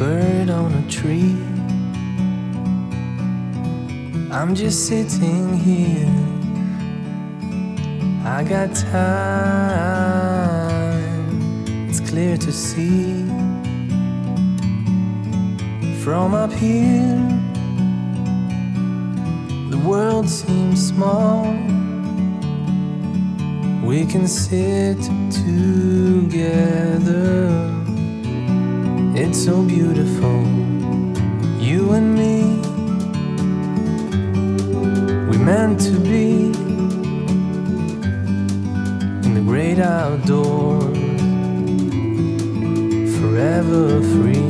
bird on a tree. I'm just sitting here. I got time, it's clear to see. From up here, the world seems small. We can sit together. It's so beautiful, you and me. We meant to be in the great outdoors, forever free.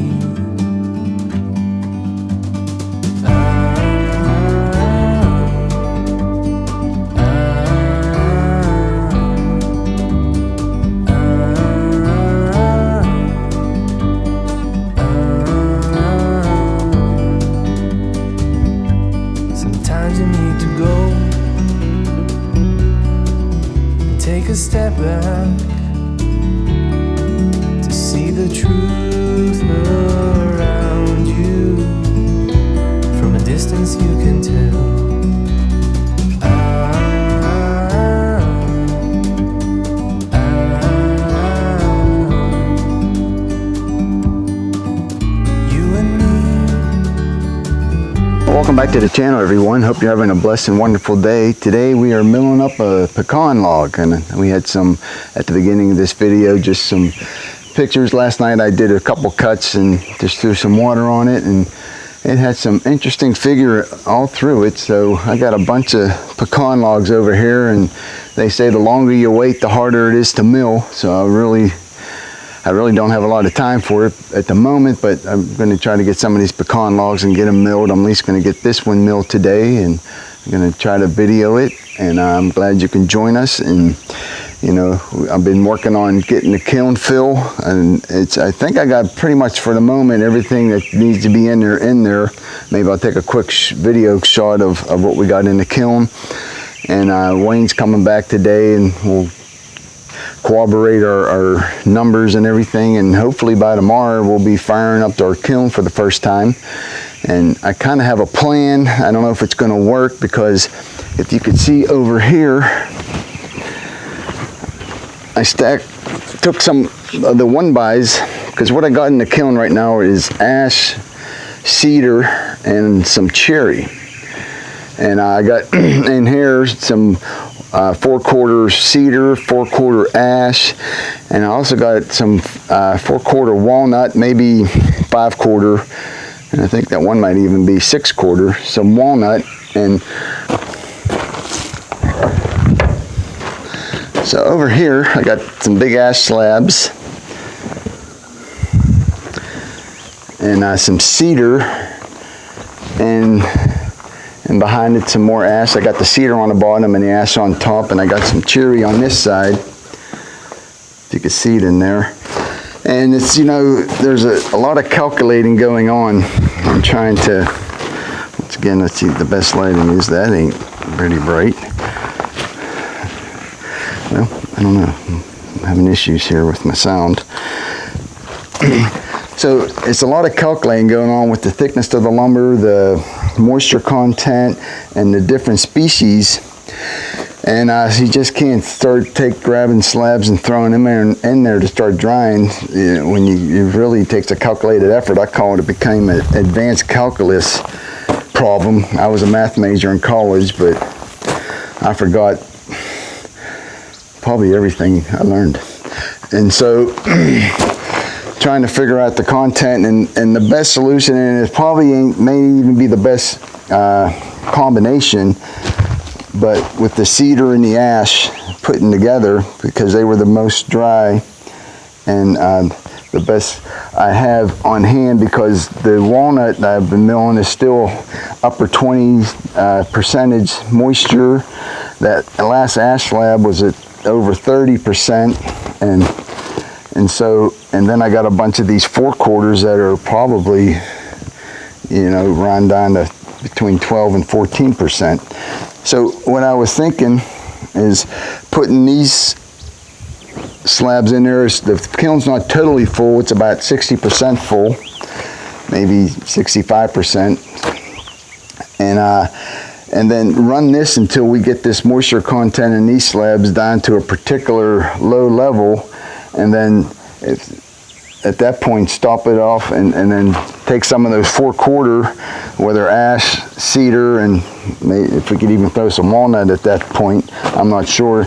Sometimes you need to go and take a step back to see the truth around you. From a distance you can tell. Welcome back to the channel, everyone. Hope you're having a blessed and wonderful day. Today we are milling up a pecan log, and we had some at the beginning of this video, just some pictures. Last night I did a couple cuts and just threw some water on it, and it had some interesting figure all through it. So I got a bunch of pecan logs over here, and they say the longer you wait, the harder it is to mill. So I really don't have a lot of time for it at the moment, but I'm going to try to get some of these pecan logs and get them milled. I'm at least going to get this one milled today, and I'm going to try to video it. And I'm glad you can join us. And you know, I've been working on getting the kiln fill, and I think I got pretty much for the moment everything that needs to be in there. Maybe I'll take a quick video shot of what we got in the kiln. And Wayne's coming back today, and we'll corroborate our numbers and everything, and hopefully by tomorrow we'll be firing up our kiln for the first time. And I kind of have a plan. I don't know if it's going to work, because if you could see over here, I took some of the 1-bys, because what I got in the kiln right now is ash, cedar, and some cherry. And I got in here some 4/4 cedar, 4/4 ash, and I also got some 4/4 walnut, maybe 5/4, and I think that one might even be 6/4, some walnut. And so over here I got some big ash slabs and some cedar, and behind it some more ash. I got the cedar on the bottom and the ash on top, and I got some cherry on this side, if you can see it in there. And it's, you know, there's a lot of calculating going on. I'm trying to, once again, let's see, the best lighting is that ain't pretty bright. Well, I don't know, I'm having issues here with my sound. So it's a lot of calculating going on with the thickness of the lumber, the moisture content, and the different species. And you just can't grabbing slabs and throwing them in there to start drying. When it really takes a calculated effort. I call it became an advanced calculus problem. I was a math major in college, but I forgot probably everything I learned. And so trying to figure out the content, and the best solution, and it probably may even be the best combination, but with the cedar and the ash putting together, because they were the most dry, and the best I have on hand, because the walnut that I've been milling is still upper 20 percentage moisture. That last ash slab was at over 30%, and then I got a bunch of these 4/4 that are probably, you know, run down to between 12 and 14%. So what I was thinking is putting these slabs in there. The kiln's not totally full, it's about 60% full. maybe 65%. And then run this until we get this moisture content in these slabs down to a particular low level, and then at that point stop it off and then take some of those 4/4, whether ash, cedar, and maybe if we could even throw some walnut at that point, I'm not sure,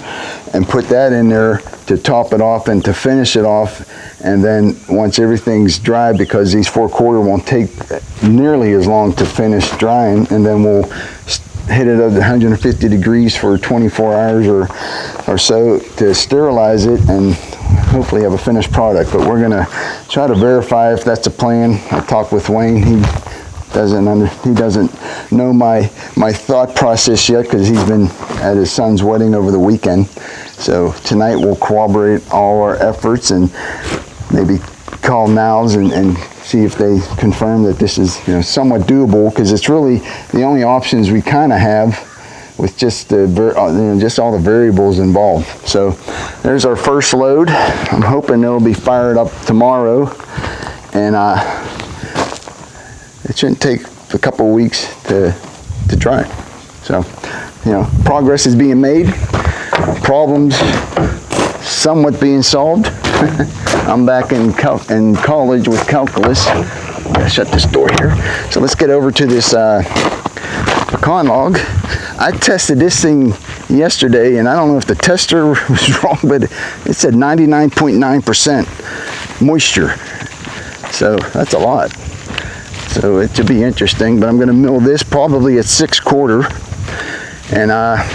and put that in there to top it off and to finish it off. And then once everything's dry, because these 4/4 won't take nearly as long to finish drying, and then we'll hit it at 150 degrees for 24 hours or so to sterilize it and hopefully have a finished product. But we're gonna try to verify if that's the plan. I talked with Wayne. He doesn't know my thought process yet, because he's been at his son's wedding over the weekend. So tonight we'll corroborate all our efforts and maybe call Niles and see if they confirm that this is, you know, somewhat doable, because it's really the only options we kind of have with just just all the variables involved. So there's our first load. I'm hoping it'll be fired up tomorrow, and it shouldn't take a couple weeks to dry. So, you know, progress is being made, problems somewhat being solved. I'm back in college with calculus. I'm gonna shut this door here. So let's get over to this pecan log. I tested this thing yesterday, and I don't know if the tester was wrong, but it said 99.9% moisture. So that's a lot. So it should be interesting, but I'm gonna mill this probably at 6/4. And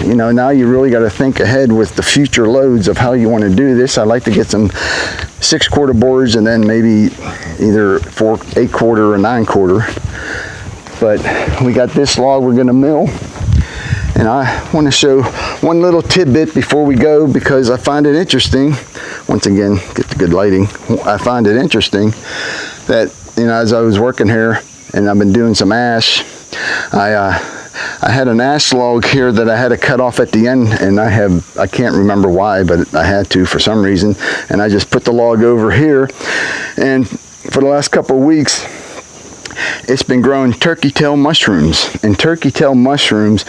you know, now you really got to think ahead with the future loads of how you want to do this. I'd like to get some 6/4 boards, and then maybe either 8/4 or 9/4. But we got this log we're going to mill, and I want to show one little tidbit before we go, because I find it interesting. Once again, get the good lighting. I find it interesting that, you know, as I was working here and I've been doing some ash, I had an ash log here that I had to cut off at the end, and I can't remember why, but I had to for some reason, and I just put the log over here, and for the last couple of weeks it's been growing turkey tail mushrooms. And turkey tail mushrooms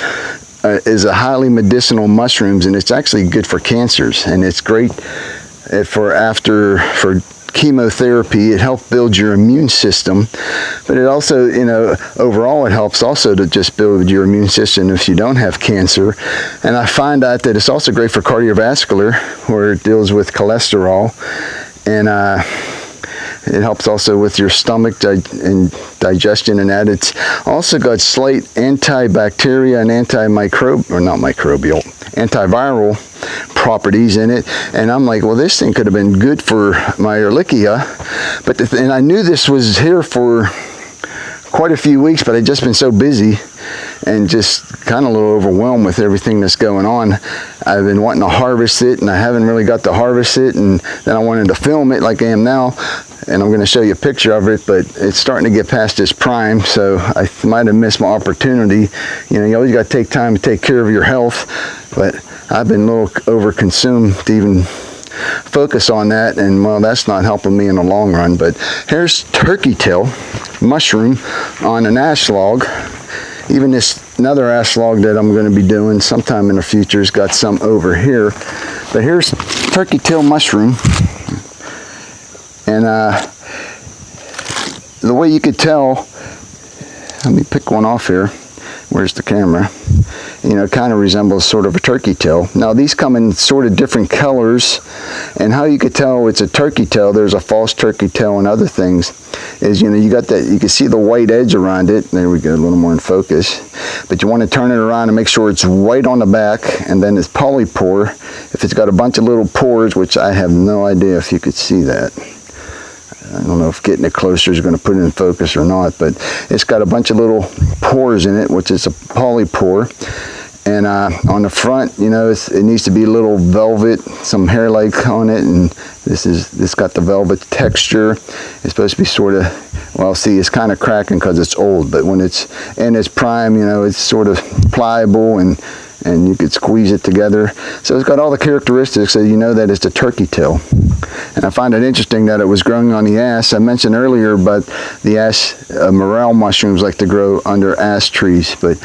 is a highly medicinal mushrooms, and it's actually good for cancers, and it's great for chemotherapy. It helps build your immune system, but it also, you know, overall it helps also to just build your immune system if you don't have cancer. And I find out that it's also great for cardiovascular, where it deals with cholesterol, and it helps also with your stomach and digestion, and that it's also got slight antibacteria and antiviral properties in it. And I'm like, well, this thing could have been good for my Ehrlichia, and I knew this was here for quite a few weeks, but I'd just been so busy and just kind of a little overwhelmed with everything that's going on. I've been wanting to harvest it, and I haven't really got to harvest it, and then I wanted to film it like I am now, and I'm going to show you a picture of it, but it's starting to get past its prime, so I might have missed my opportunity. You know, you always got to take time to take care of your health, but I've been a little over-consumed to even focus on that, and well, that's not helping me in the long run. But here's turkey tail mushroom on an ash log. Even this another ash log that I'm going to be doing sometime in the future has got some over here. But here's turkey tail mushroom, and the way you could tell, let me pick one off here. Where's the camera? You know, it kind of resembles sort of a turkey tail. Now these come in sort of different colors, and how you could tell it's a turkey tail, there's a false turkey tail and other things, is, you know, you got that, you can see the white edge around it. There we go, a little more in focus. But you want to turn it around and make sure it's white on the back, and then it's polypore. If it's got a bunch of little pores, which I have no idea if you could see that. I don't know if getting it closer is going to put it in focus or not, but it's got a bunch of little pores in it, which is a polypore. And on the front, you know, it needs to be a little velvet, some hair-like on it, and this got the velvet texture. It's supposed to be sort of, well, see, it's kind of cracking because it's old, but when it's in its prime, you know, it's sort of pliable, and and you could squeeze it together. So it's got all the characteristics so you know that it's a turkey tail. And I find it interesting that it was growing on the ash. I mentioned earlier, but the ash morel mushrooms like to grow under ash trees. But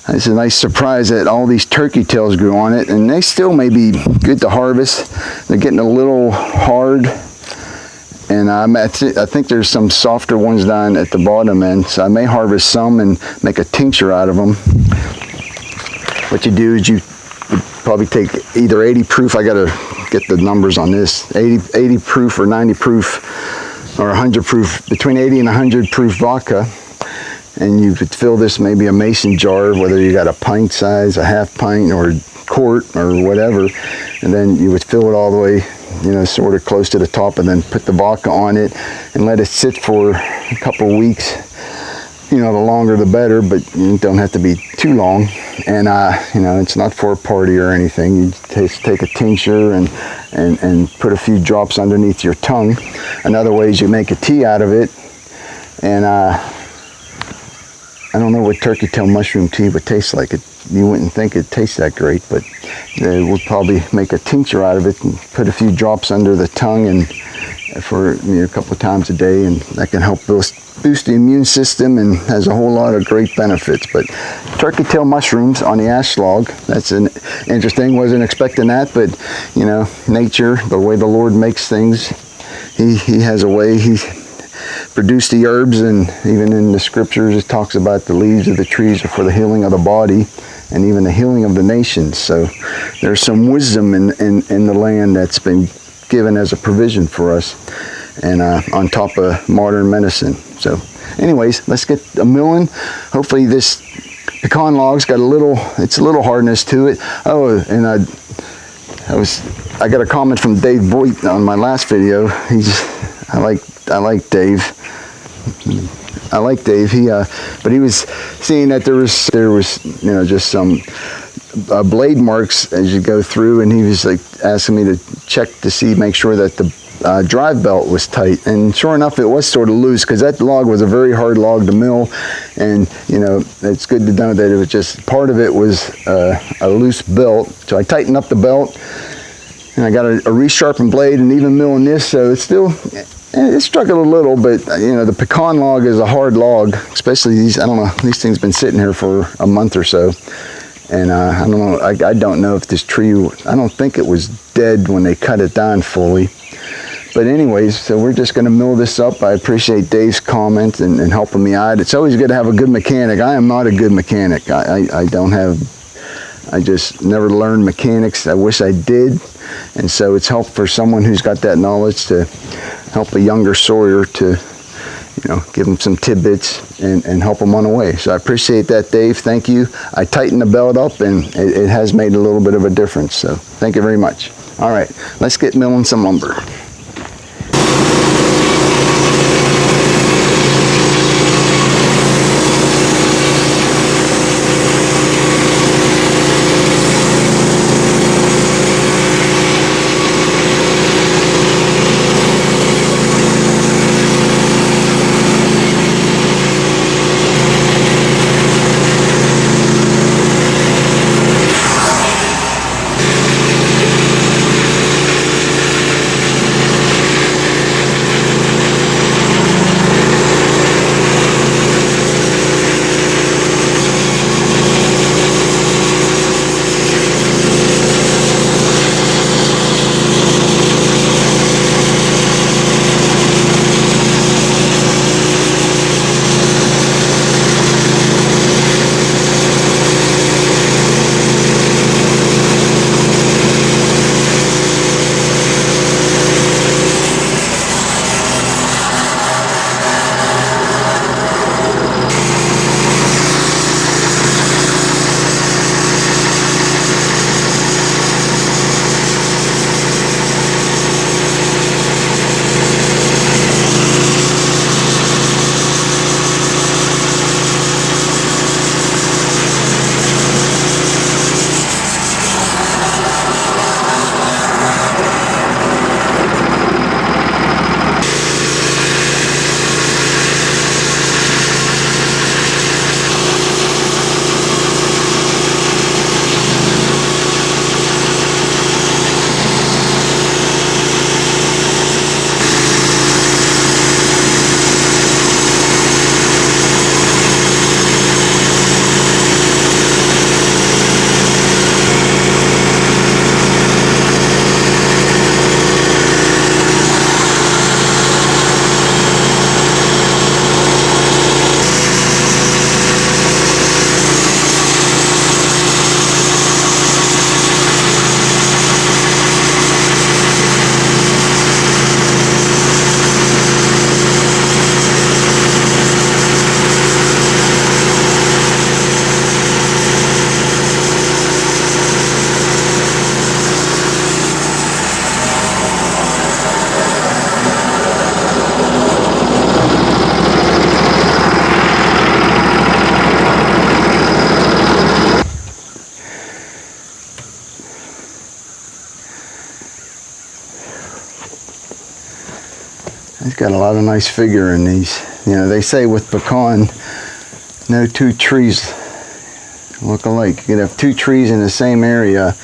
it's a nice surprise that all these turkey tails grew on it, and they still may be good to harvest. They're getting a little hard, and I think there's some softer ones down at the bottom end, so I may harvest some and make a tincture out of them. What you do is you would probably take either 80 proof, I gotta get the numbers on this, 80 proof or 90 proof or 100 proof, between 80 and 100 proof vodka, and you could fill this maybe a mason jar, whether you got a pint size, a half pint, or quart or whatever, and then you would fill it all the way, you know, sort of close to the top, and then put the vodka on it and let it sit for a couple of weeks. You know, the longer the better, but you don't have to be too long. And you know, it's not for a party or anything. You just take a tincture and put a few drops underneath your tongue. Another way is you make a tea out of it. And I don't know what turkey tail mushroom tea would taste like. You wouldn't think it tastes that great, but we'll probably make a tincture out of it and put a few drops under the tongue and for a couple of times a day, and that can help boost the immune system and has a whole lot of great benefits. But turkey tail mushrooms on the ash log, that's an interesting. Wasn't expecting that, but you know, nature, the way the Lord makes things, he has a way. He produced the herbs, and even in the scriptures it talks about the leaves of the trees are for the healing of the body and even the healing of the nations. So there's some wisdom in the land that's been given as a provision for us, and on top of modern medicine. So anyways, let's get a milling. Hopefully this pecan log's got a little hardness to it. Oh, and I got a comment from Dave Voigt on my last video. I like Dave. I like Dave. But he was seeing that there was you know, just some blade marks as you go through, and he was like asking me to check to make sure that the drive belt was tight, and sure enough it was sort of loose, because that log was a very hard log to mill, and you know, it's good to know that it was just part of it was a loose belt. So I tightened up the belt, and I got a resharpened blade, and even milling this, so it's still, it struggled a little, but you know, the pecan log is a hard log, especially these. I don't know, these things been sitting here for a month or so. And I don't know, I don't know if this tree, I don't think it was dead when they cut it down fully. But anyways, so we're just going to mill this up. I appreciate Dave's comment and helping me out. It's always good to have a good mechanic. I am not a good mechanic. I just never learned mechanics. I wish I did. And so it's helped for someone who's got that knowledge to help a younger sawyer to, you know, give them some tidbits and help them on the way. So I appreciate that, Dave. Thank you. I tightened the belt up, and it has made a little bit of a difference. So thank you very much. All right, let's get milling some lumber. got a lot of nice figure in these. You know, they say with pecan, no two trees look alike. You can have two trees in the same area,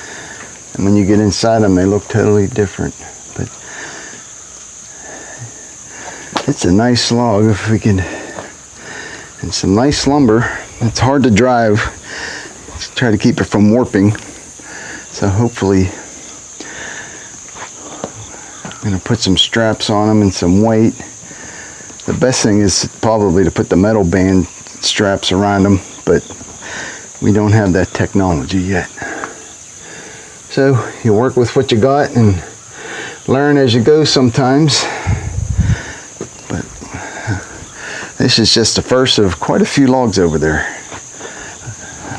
and when you get inside them, they look totally different. But it's a nice log if we can, and some nice lumber. It's hard to drive. Let's try to keep it from warping. So hopefully, I'm going to put some straps on them and some weight. The best thing is probably to put the metal band straps around them, but we don't have that technology yet. So you work with what you got and learn as you go sometimes. But this is just the first of quite a few logs over there.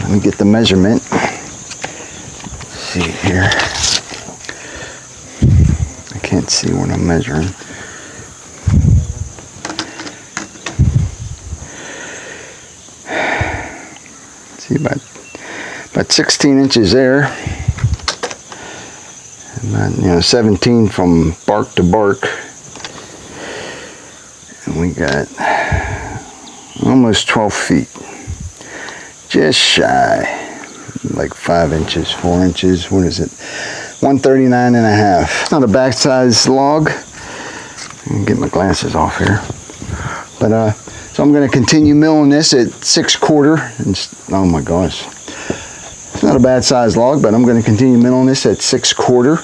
Let me get the measurement. Let's see here. I can't see what I'm measuring. See, about 16 inches there. About, 17 from bark to bark. And we got almost 12 feet. Just shy. Like 5 inches, 4 inches. What is it? 139 and a half. Not a back size log. Let me get my glasses off here. But so I'm going to continue milling this at 6/4. Oh my gosh. It's not a bad size log, but I'm going to continue milling this at 6/4.